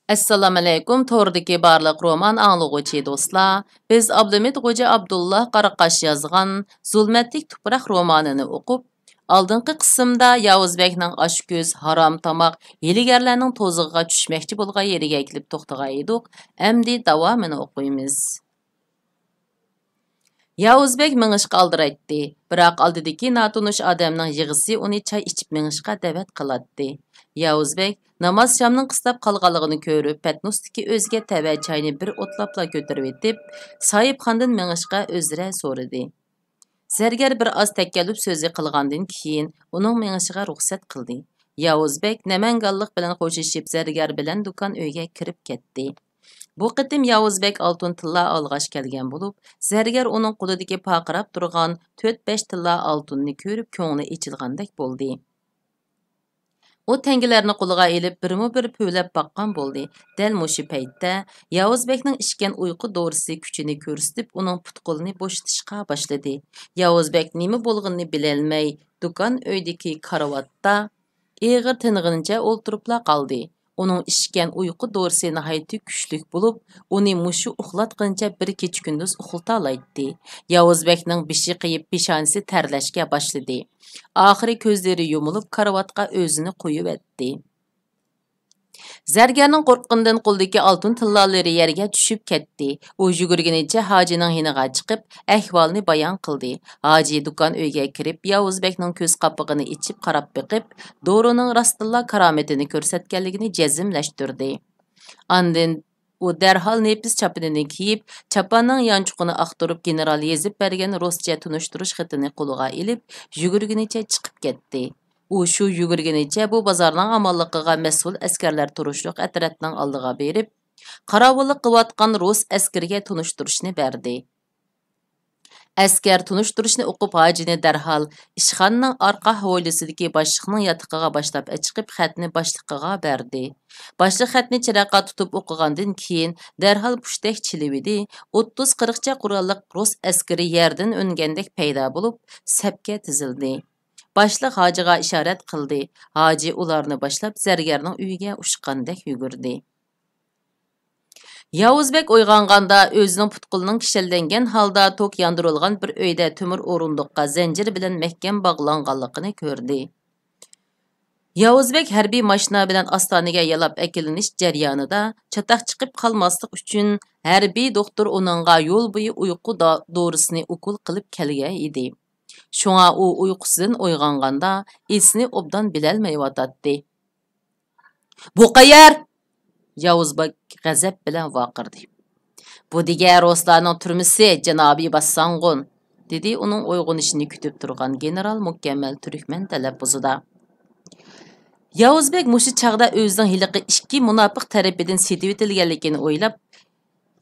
Assalamu alaykum. Tordagi barliq roman anglag'uchi do'stlar. Biz Abdumid Xo'ja Abdullah Qaraqash yozgan Zulmatlik tuproq romanini o'qib, oldingi qismda Yavuzbekning oshko'z, harom tomoq, hiligarlarning to'zig'iga tushmoqchi bo'lgan yeriga kelib to'xtagan edik. Endi davomini o'qiymiz. Yavuzbek mingishqa aldiraytdi, biroq oldidagi notunish odamning yig'isi uni choy ichib mingishqa da'vat qiladi. Yavuzbek namoz shamning qistab qolganligini ko'rib, patnusdagi o'ziga tava choyni bir o'tlabla ko'tarib etib, sohibxondan mingishqa o'zra so'radi. Zargar bir oz takkallub so'zi qilgandan keyin uning mingishiga ruxsat qildi. Yavuzbek namanganlik bilan qo'shishib zargar bilan do'kon uyga kirib ketdi. Bu qitim Yavuzbek oltin tilla olg'ash kelgan bo'lib, zargar uning qo'lidagi paqirab turgan 4-5 tilla oltinni ko'rib ko'ngli ichilgandek bo'ldi. U tengilarni qo'liga elib birma-bir po'ylab baqqan bo'ldi. Dal mushu paytda Yavuzbekning ichgan uyqu dorisi kuchini ko'rsatib, uning put-qo'lini bo'shatishga boshladi. Yavuzbek nima bo'lganini bilolmay, do'kon uydagi karavotda ig'ir ting'incha o'ltiribla qoldi. Onun içken uyku dorisi nihayeti güçlük bulup, onu muşu uxlatqınca bir keç gündüz uxultalaydı. Yavuzbekning bishi qiyib pişanisi terleşke başladı. Ahiri közleri yumulup karavatqa özünü qoyup etdi. Zargarning qo'rqqandan qo'ldagi oltin tillalari yerga tushib ketdi. U yugurganicha hojining hiniga chiqib, ahvolni bayon qildi. Hoji do'kon uyga kirib, Yavuzbekning ko'z qapig'ini ichib qarab biqib, dorining rostilla karomatini ko'rsatganligini jazmlashtirdi. Andin u darhol nepis chapanini kiyib, chapanning yanchuqini aqtirib general yezib bergan ruscha tunishtirish xatini qo'liga ilib, yugurganicha chiqib ketdi. U shu yugurganicha bu bozorning amonligiga mas'ul askarlar turishliq atratning oldiga berib, qarovullik qilayotgan rus askariga tunishtirishni berdi. Askar tunishtirishni o'qib hojini darhol ishxonaning orqa hovlisidagi boshliqning yotiqiga boshlab chiqib xatni boshliqiga berdi. Boshliq xatni chiroqqa tutib o'qigandan keyin darhol pushtak chilividi. 30-40 cha qurolliq rus askari yerdan o'ngandek paydo bo'lib, sapga tizildi. Başlıq hojiga ishorat qildi. Hoji ularni boshlab zargarning uyiga ushqandek yugurdi. Yavuzbek uyg'onganda o'zining putqulning kishallangan holda tok yondirilgan bir uyda temir o'rindiqqa zanjir bilan mahkam bog'langanligini ko'rdi. Yavuzbek harbiy mashina bilan Ostonaga yalab akilinish jarayonida chataq chiqib qolmaslik uchun harbiy doktor uningga yo'l bo'yi uyqu dorisini ukul qilib kelgan edi. Şuna u uyqusidan uyg'onganda esini obdan bilolmayotdi. "Bu qayer?" Yavuzbek g'azab bilan vaqirdi. "Bu degan ruslarning turmisi, janobiy Bassangun", dedi uning uyg'onishini kutib turgan general mukammal turkman talaffuzida. Yavuzbek mushu chaqda o'zining hiliqi ikki munofiq tarafidan setib etilganligini o'ylab,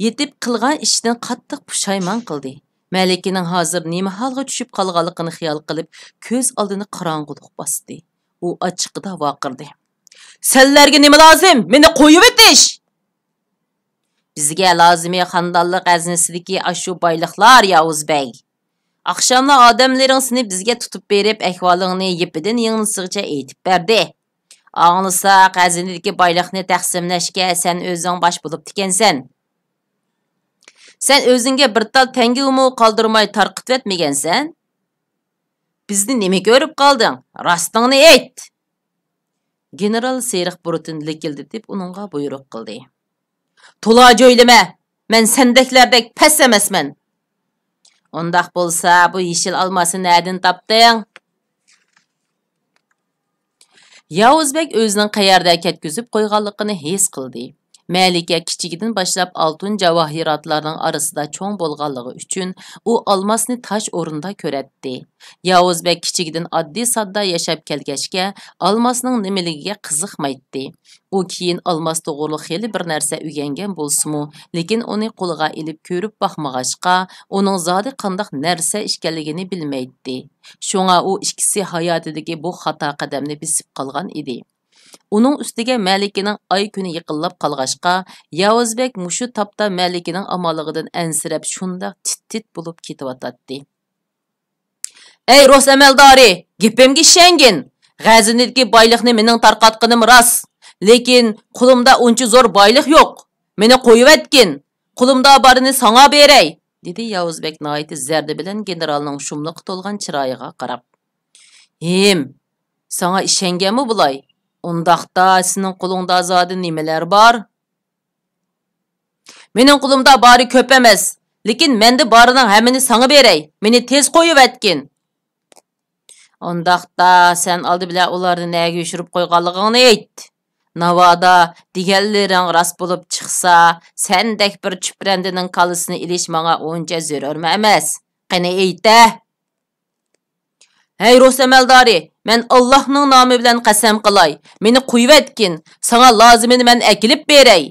yetib qilgan ishidan qattiq pushaymon qildi. Malikining hozir nima holga tushib qolganligini xiyol qilib, ko'z oldini qorong'ulik bosdi. U ochiqda vaqirdi. "Senlarga nima lozim? Meni qo'yib etish!" "Bizga lozimi xandonlik g'aznisidagi ashu boyliqlar, Yavuzbek. Oqshomda odamlaring seni bizga tutib berib, ahvolingni yipidan yengilsig'icha aytib berdi. Anglasa, g'aznidagi boyliqni taqsimlashga sen o'zing bosh bo'lib tikansan. Sen o'zingga bir tal tengi umu qoldirmay tarqitib etmagansan? Bizni nima ko'rib qolding? Rostingni ayt." General Seriq Burutin likildi uningga buyruq qildi. "To'la jo'ylama. Men sendeklardek pes emasman. Undaq bo'lsa, bu yeshil olmasini nerdan topding?" Yavuzbek o'zining qayerda ketkizib qo'yganligini his qildi. Malika kichigidan boshlab oltin javohiratlarning orasida cho'ng bo'lganligi uchun u olmosni tosh o'rinda ko'ratdi. Yavuzbek kichigidan oddiy sodda yashab kelgachga olmosning nimaligiga qiziqmaydi. U keyin olmos to'g'riliq xeli bir narsa o'rgangan bo'lsa-mu, lekin uni qo'liga ilib ko'rib baxmag'achqa, uning zodi qanday narsa ekanligini bilmaydi. Shunga u ikkisi hayotidagi bu xato qadamni besib qolgan edi. Uning ustiga Malikining ay kuni yiqilib qolg'ashqa, Yavuzbek mushu tapda Malikining amaligidan ansirab shunda tit-tit bo'lib ketayotdi. "Ey Rus amaldori, gapimga ishongin. G'azinidagi boyliqni mening tarqatqinim rost. Lekin qo'limda uncha zo'r boylik yo'q. Meni qo'yib etgin. Qo'limda barini sana beray, dedi Yavuzbek nihoyat zardi bilan generalning shumliq to'lgan chiroyiga qarab. Him, sana ishonganmi bulay? Undaqda sening qo'lingda zodi nimalar bor? Mening qo'limda bari ko'p emas, lekin menda barining hammani sana beray. Meni tez qo'yib etgin. Undaqda sen oldi bilan ularni nega yoshirib qo'yganligingni ayt. Navada deganlaring rost bo'lib chiqsa, sendek bir chuprandining kalısini ilish menga uncha zarur emas. Qani ayta. Hey Rustam Eldari, men Allohning nomi bilan qasam qilay. Meni qo'yib etgin. Sana lozimini men akilib beray.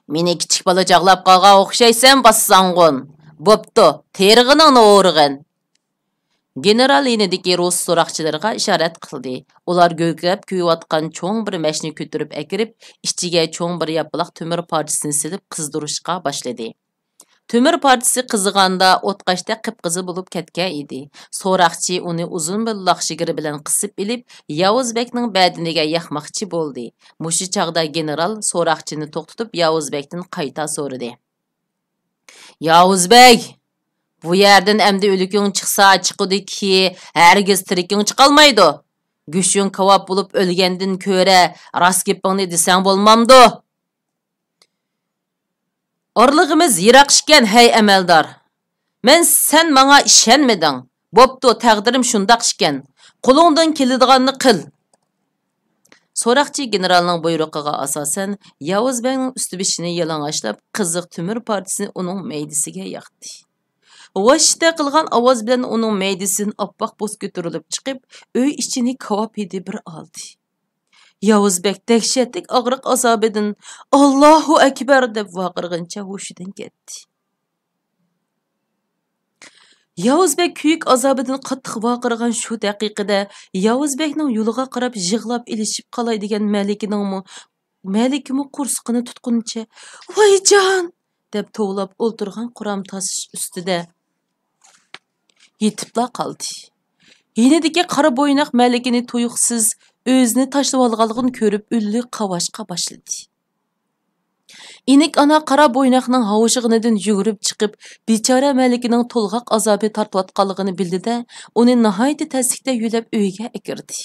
Meni kichik bola jag'lab qolgan o'xshaysan bassangun. Bo'pti, terig'ini o'rg'in. General yenidagi rus so'roqchilariga ishorat qildi. Ular go'gab kuyayotgan cho'ng bir mashni ko'tarib akirib, ichiga cho'ng bir yapaloq temir parchasini silib qizdirishga boshladi. Temir parchasi qiziganda o'tqashda qip-qizi bo'lib ketgan edi. So'roqchi uni uzun bir laxshigiri bilan qisib ilib, Yavuzbekning badiniga yaxmoqchi bo'ldi. Mushu chaqda general so'roqchini to'xtatib Yavuzbekdan qayta so'radi. Yavuzbek, bu yerdan endi o'liking chiqsa chiqudiki, hargiz tiriking chiqolmaydi. Go'shing kavob bo'lib o'lgandan ko'ra rost gapingni desang bo'lmamdi. Orlig'imiz yiroq ekan, hey amaldor. Men sen menga ishonmading. Bo'pti, taqdirim shundoq ekan. Qo'lingdan keladiganni qil. So'roqchi generalning buyrug'iga asosan Yavuzbekning usti-bishini yalang'ochlab, qiziq temir parchasini uning maydasiga yoqdi. Vashta qilgan ovoz bilan uning maydasidan oppoq bo'z ko'tarilib chiqib, uy ichini kavob yedi bir oldi. Yavuzbek dahshatli og'riq azobidan Allohu akbar deb vaqirgancha hushidan ketdi. Yavuzbek kuyik azobidan qattiq vaqirgan shu daqiqada Yavuzbekning yo'liga qarab yig'lab ilishib qolay degan Malikimi qursiqini tutquncha "Voy jon!" deb tovlab o'ltirgan quram tosh ustida yetibla qoldi. Yenidagi qora bo'ynoq Malikini tuyuqsiz o'zini tashlab olganligini ko'rib ulli qavashqa boshladi. Inik ana qora bo'ynoqning hovushig'idan yugurib chiqib, bechora Malikining to'lg'oq azobi tortayotganligini bildi-da, uni nihoyat tasdiqda yo'lab uyiga akirdi.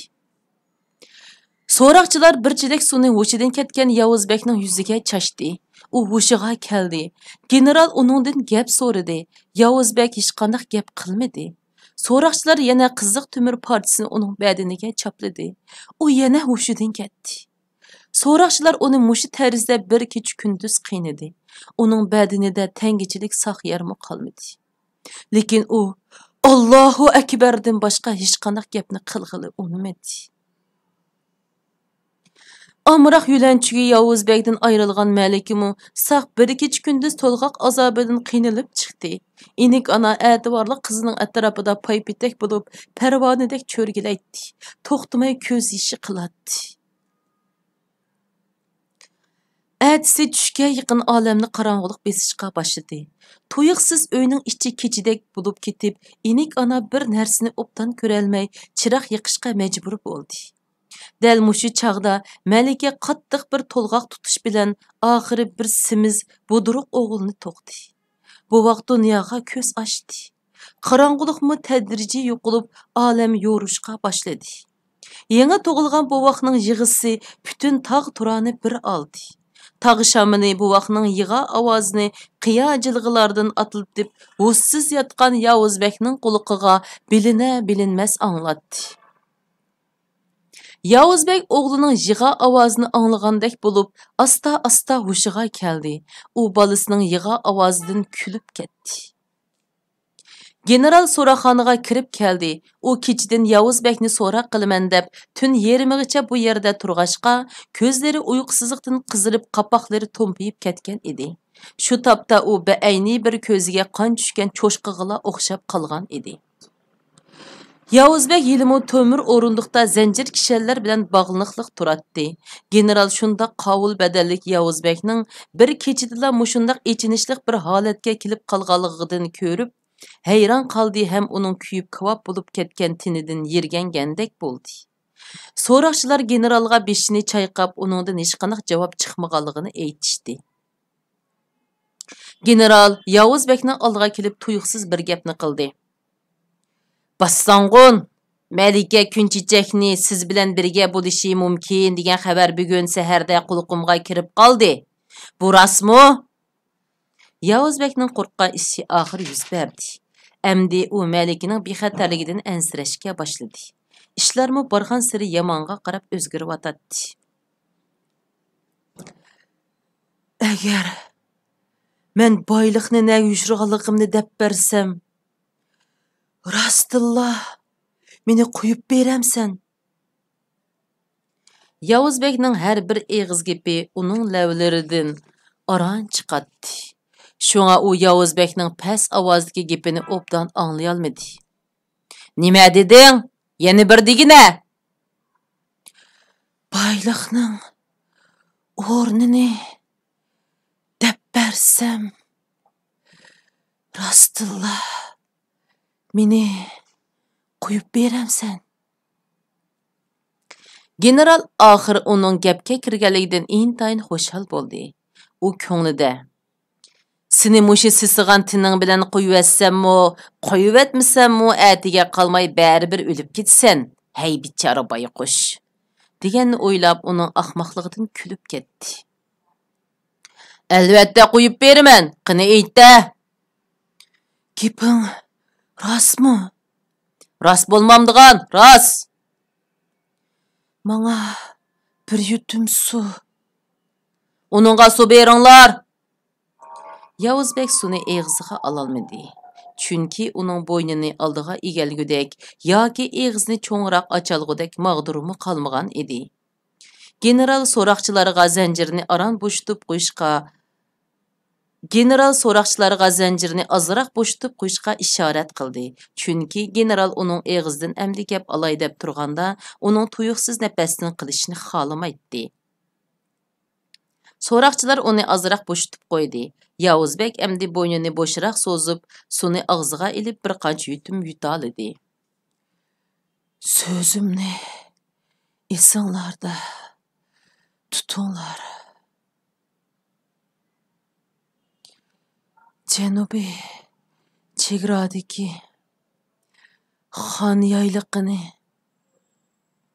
So'roqchilar bir chilik suvni hushidan ketgan Yavuzbekning yuziga chashdi. U hushiga keldi. General uningdan gap so'radi. Yavuzbek hech qanday gap qilmadi. So'roqchilar yana qiziq temir parchasini uning badaniga chapladi. U yana hushidan ketdi. So'roqchilar uni mushu tarzda bir kech kunduz qiynadi. Uning badanida tangichilik saq yarmi qolmadi. Lekin u Allohu akbardan boshqa hech qanday gapni qilg'ili unamadi. Amroq yulanchiga Yavuzbekdan ayrilgan Malikimu saq bir kech kunduz to'lg'oq azobidan qiynalib chiqdi. Inik ana ativorli qizining atrofida paypitak bo'lib, parvonadek cho'rgilaydi. To'xtamay ko'z yishi qiladi. Әтісі түшке yaqin olamni qorong'ulik besishga boshladi. Tuyuqsiz uyning ichi kechidek bo'lib ketib, inik ana bir narsani obdan ko'rolmay, chiroq yoqishga majbur bo'ldi. Dal mushu chaqda Malika qattiq bir to'lg'oq tutish bilan oxiri bir simiz buduruq o'g'ilni to'qdi. Bu vaqt dunyoga ko'z ochdi. Qorong'ulikmi tadrijiy yo'qolib, olam yo'rishga boshladi. Yangi tug'ilgan bu vaqtning yig'isi butun tog' turani bir oldi. Tağ şamını bu vaqtning yig'a ovozini qiya jilg'ilardan atılıb deb, hussiz yatgan Yavuzbekning quliqiga bilinmas anglatdi. Yavuzbek o'g'lining yig'a ovozini anglagandek bo'lib, asta-asta hushiga keldi. U bolasining yig'a ovozidan kulib ketdi. General so'roqxonaga kirib keldi. U kechidan Yavuzbekni so'roq qilaman deb tun yerimigacha bu yerda turg'ashqa, ko'zlari uyqusizlikdan qizilib, qapoqlari to'mpiyib ketgan edi. Shu topda u beayni bir ko'ziga qon tushgan cho'shqig'ila o'xshab qolgan edi. Yavuzbek yilimi to'mir o'rindiqda zanjir kishanlar bilan bog'liqlik turatdi. General shunda qovul badallik Yavuzbekning bir kechidala mushundaq echinishlik bir holatga kelib qolganligidan ko'rib, hayron qoldi ham uning kuyib kavob bo'lib ketgan tinidan yergangandek bo'ldi. So'roqchilar generalga beshini chayqab, uningdan hech qanday javob chiqmaganligini aytishdi. General Yavuzbekning oldiga kelib tuyuqsiz bir gapni qildi. Bassangun, Malika Kunchichakni siz bilan birga bo'lishi mumkin degan xabar bugun saharda qulqumga kirib qoldi. Bu rostmi? Yavuzbekning qo'rqqan ishi oxir yuz berdi. Endi u Malikaning bexatarligidan ansirashga boshladi. İşlarmı bargan siri yamonga qarab o'zgarib Agar men boyliqni ne yuşurganligimni deb bersem, rastilla meni qo'yib beramsan. Yavuzbekning har bir eg'iz gapi uning lavlaridan aran chiqatdi. Shunga u Yavuzbekning past ovozdagi gapini obdan anglay olmadi. Nima deding? Yana bir degina. Boyliqning o'rnini deb bersam, rastilla meni qo'yib beramsan. General oxir uning gapga kirganligidan intayin xushal bo'ldi. U ko'nglida seni mushi sisigan tining bilan qo'yivetsam-mu, qo'yivetmisam-mu, atiga qolmay baribir o'lib ketsan. Hey bichora boyqush, deganni o'ylab uning ahmoqligidan kulib ketdi. Albatta qo'yib beraman, qani aytda. Gaping rostmi? Rost bo'lmamdigan, rost. Manga bir yutum su. Uningga su beringlar. Yavuzbek suni eg'iziga ololmadi. Chunki uning bo'ynini oldiga egalgudek yoki eg'izni cho'ngroq ochalgudek mag'durumi qolmagan edi. General so'roqchilarga zanjirni aran bo'shtib qo'yishga azroq bo'shtib qo'yishga ishorat qildi. Chunki general uning eg'izidan amdi gap olay deb turganda, uning tuyuqsiz nafasdan qilishni xohlamaydi. So'roqchilar uni azroq bo'shtib qo'ydi. Yavuzbek amdi bo'ynini bo'shroq so'zib, suni og'ziga ilib bir qancha yutum yutaladi. So'zimni esinglarda tutinglar. Janubiy chegaradagi Xon yayliqini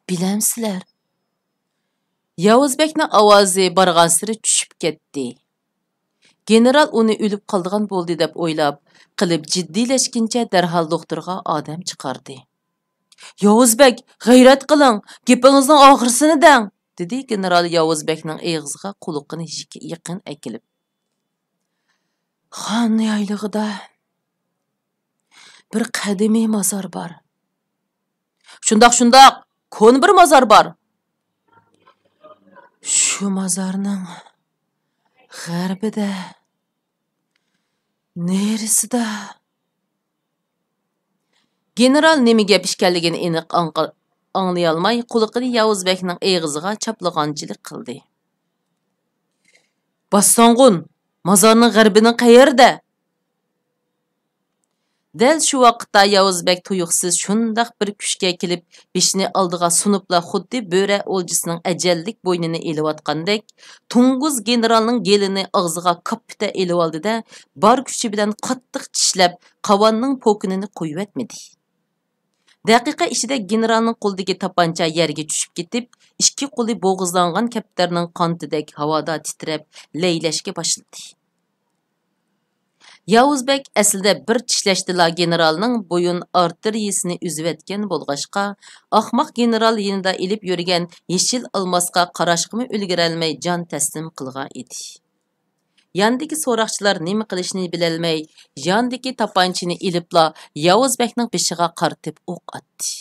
bilamsizlar? Yavuzbekning ovozi bargan siri tushib ketdi. General uni o'lib qoldigan bo'ldi deb o'ylab, qilib jiddiylashguncha darhol doktorga odam chiqardi. Yavuzbek, g'ayrat qiling, gapingizning oxirsini deng, dedi general Yavuzbekning eg'iziga quloqini yaqin akilib. Xon yaylig'ida bir qadimiy mozor bor. Shundoq, ko'n bir mozor bor. Shu mozorning g'arbida, nerisida. General nima gap ekanligini aniq anglay olmay, quloqini Yavuzbekning eg'iziga chaplaganchilik qildi. Bassangun, mozorning g'arbining qayerda? Dal shu vaqtda Yavuzbek tuyuqsiz shundaq bir kuchga kelib, beshini oldiga sunibla xuddi bo'ra o'ljisining ajallik bo'ynini eliyotgandek, Tunguz generalning gelini og'ziga kappita elib oldi-da, bor kuchi bilan qattiq tishlab, qavonning po'kinini qo'yib etmadi. Daqiqa ichida generalning qo'lidagi tapancha yerga tushib ketib, ikki qo'li bo'g'izlangan kaptarning qantidek havoda titrab, laylashga boshladi. Yavuzbek aslida bir tishlashdilar generalning bo'yin arteriyasini uzib bo'lg'ashqa, ahmoq general yinida ilib yurgan yeshil almosga qarashqimi ulgurolmay jon taslim qilgan edi. Yandagi so'roqchilar nima qilishni bilolmay, yandagi tapanchini ilibla Yavuzbekning beshiga qartib o'q atdi.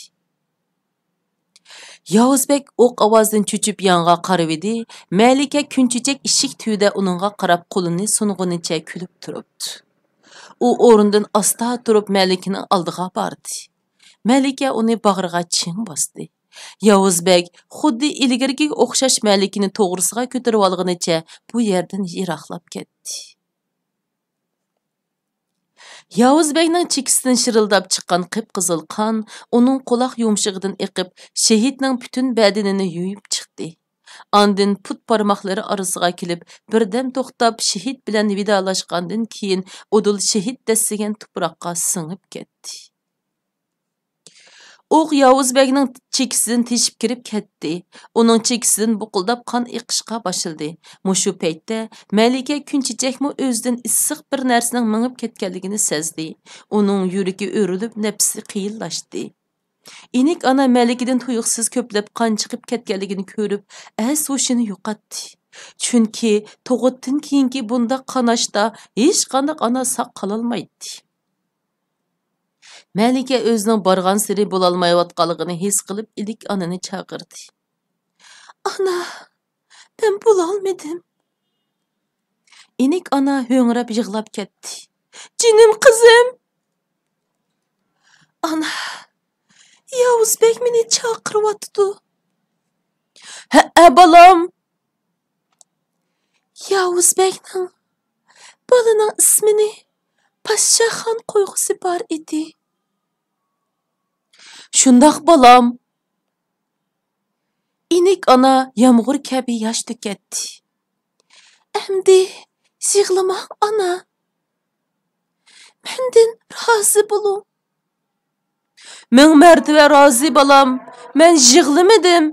Yavuzbek o'q ovozdan cho'chib yonga qarab edi. Malika Kunchichak ishik tuyida uningga qarab qo'lini sunug'unicha kulib turibdi. U o'rindan asta turib Malikaning oldiga bordi. Malika uni bag'riga ching bosdi. Yavuzbek xuddi ilgirgi o'xshash Malikani to'g'risiga ko'tarib olganicha bu yerdan yiroqlab ketdi. Yavuz Beyning chekisidan shirildab chiqqan qip-qizil qon uning quloq yumshig'idan eqib, shahidning butun badanini yuyib chiqdi. Andin put barmoqlari orasiga kelib, birdam to'xtab, shahid bilan vidolashgandan keyin udul shahid dasigan tuproqqa singib ketdi. O'q Yavuz Begning chekisidan teshib kirib ketdi. Uning chekisidan buqildab qon eqishga boshladi. Mushu paytda Malika Kunchechakmi o'zidan issiq bir narsaning mingib ketganligini sezdi. Uning yuragi o'rilib, nafsi qiyinlashdi. Inik ana Malikadan tuyuqsiz ko'plab qon chiqib ketganligini ko'rib, as-hushini yo'qotdi. Chunki tug'utdan keyingi bunda qanashda hech qanday ana saq qololmaydi. Malika o'zining borgan siri bo'lolmayotganligini his qilib, ilik onani chaqirdi. Ana, men bo'lolmadim. Inik ona ho'ngrab yig'lab ketdi. Jinim qizim. Ana, Yavuzbek meni chaqiryapti. Ha, bolam. Yavuzbekning bolaning ismini Pashshaxon qo'yg'isi bor edi. Shundoq bolam. Inik ona yomg'ir kabi yosh to'katdi. Endi yig'lamang ona. Mendan rozi bo'ling. Ming martaba rozi bolam. Men yig'lamadim.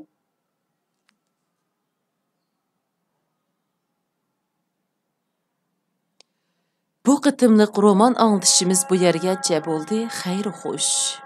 Bu qitimliq roman anglitishimiz bu yergacha bo'ldi. Xayr xo'sh.